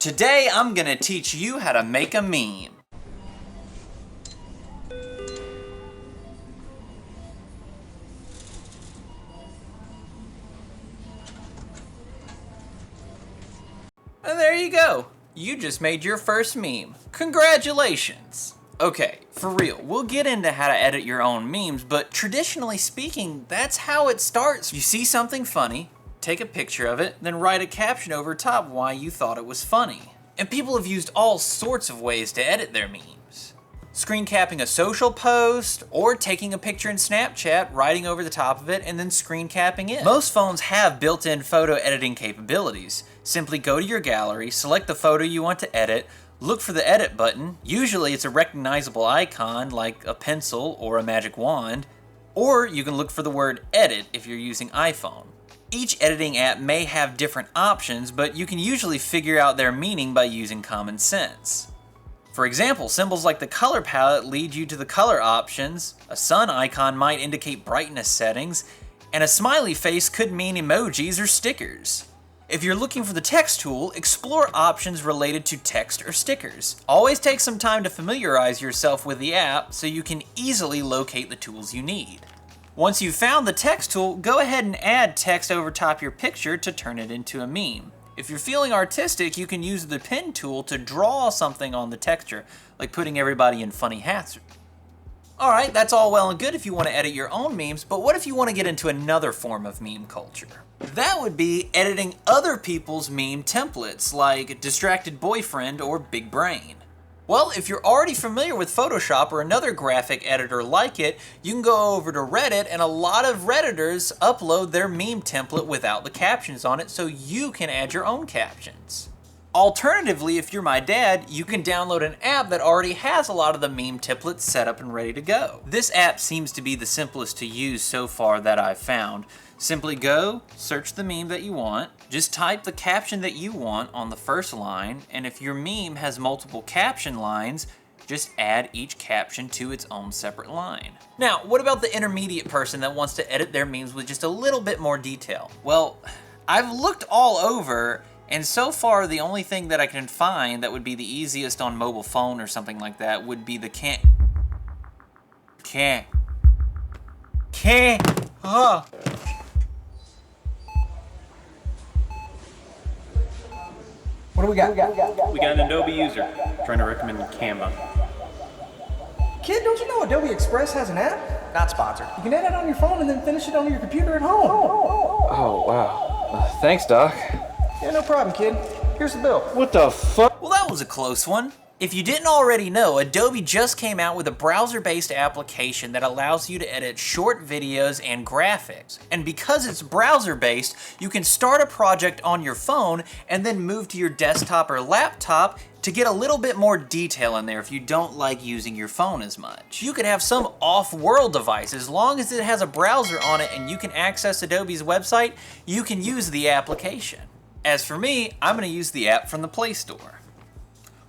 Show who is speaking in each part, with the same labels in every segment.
Speaker 1: Today I'm gonna teach you how to make a meme. And there you go. You just made your first meme. Congratulations. Okay, for real, we'll get into how to edit your own memes, but traditionally speaking, that's how it starts. You see something funny, take a picture of it, then write a caption over top why you thought it was funny. And people have used all sorts of ways to edit their memes. Screen capping a social post, or taking a picture in Snapchat, writing over the top of it, and then screen capping it. Most phones have built-in photo editing capabilities. Simply go to your gallery, select the photo you want to edit, look for the edit button. Usually it's a recognizable icon like a pencil or a magic wand, or you can look for the word edit if you're using iPhone. Each editing app may have different options, but you can usually figure out their meaning by using common sense. For example, symbols like the color palette lead you to the color options, a sun icon might indicate brightness settings, and a smiley face could mean emojis or stickers. If you're looking for the text tool, explore options related to text or stickers. Always take some time to familiarize yourself with the app so you can easily locate the tools you need. Once you've found the text tool, go ahead and add text over top your picture to turn it into a meme. If you're feeling artistic, you can use the pen tool to draw something on the texture, like putting everybody in funny hats. Alright, that's all well and good if you want to edit your own memes, but what if you want to get into another form of meme culture? That would be editing other people's meme templates, like Distracted Boyfriend or Big Brain. Well, if you're already familiar with Photoshop or another graphic editor like it, you can go over to Reddit, and a lot of Redditors upload their meme template without the captions on it so you can add your own captions. Alternatively, if you're my dad, you can download an app that already has a lot of the meme templates set up and ready to go. This app seems to be the simplest to use so far that I've found. Simply go, search the meme that you want, just type the caption that you want on the first line, and if your meme has multiple caption lines, just add each caption to its own separate line. Now, what about the intermediate person that wants to edit their memes with just a little bit more detail? Well, I've looked all over, and so far the only thing that I can find that would be the easiest on mobile phone or something like that would be the
Speaker 2: What do we got?
Speaker 3: We got an Adobe user trying to recommend Canva.
Speaker 2: Kid, don't you know Adobe Express has an app?
Speaker 4: Not sponsored.
Speaker 2: You can edit on your phone and then finish it on your computer at home.
Speaker 4: Oh, wow. Thanks, Doc.
Speaker 2: Yeah, no problem, kid. Here's the bill.
Speaker 4: What the fuck?
Speaker 1: Well, that was a close one. If you didn't already know, Adobe just came out with a browser-based application that allows you to edit short videos and graphics. And because it's browser-based, you can start a project on your phone and then move to your desktop or laptop to get a little bit more detail in there if you don't like using your phone as much. You could have some off-world device. As long as it has a browser on it and you can access Adobe's website, you can use the application. As for me, I'm going to use the app from the Play Store.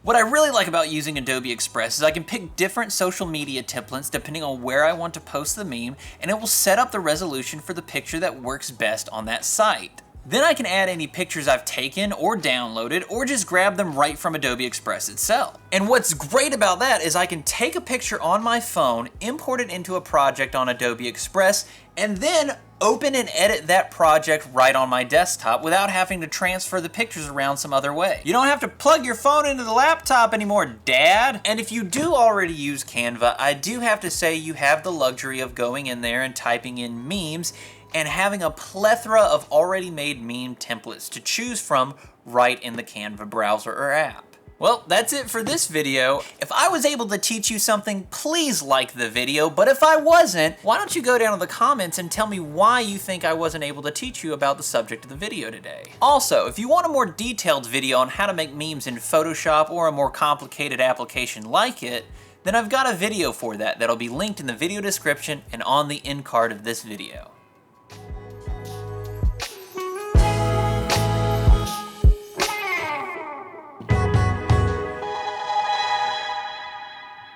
Speaker 1: What I really like about using Adobe Express is I can pick different social media templates depending on where I want to post the meme, and it will set up the resolution for the picture that works best on that site. Then I can add any pictures I've taken or downloaded, or just grab them right from Adobe Express itself. And what's great about that is I can take a picture on my phone, import it into a project on Adobe Express, and then open and edit that project right on my desktop without having to transfer the pictures around some other way. You don't have to plug your phone into the laptop anymore, Dad. And if you do already use Canva, I do have to say you have the luxury of going in there and typing in memes and having a plethora of already made meme templates to choose from right in the Canva browser or app. Well, that's it for this video. If I was able to teach you something, please like the video, but if I wasn't, why don't you go down to the comments and tell me why you think I wasn't able to teach you about the subject of the video today. Also, if you want a more detailed video on how to make memes in Photoshop or a more complicated application like it, then I've got a video for that that'll be linked in the video description and on the end card of this video.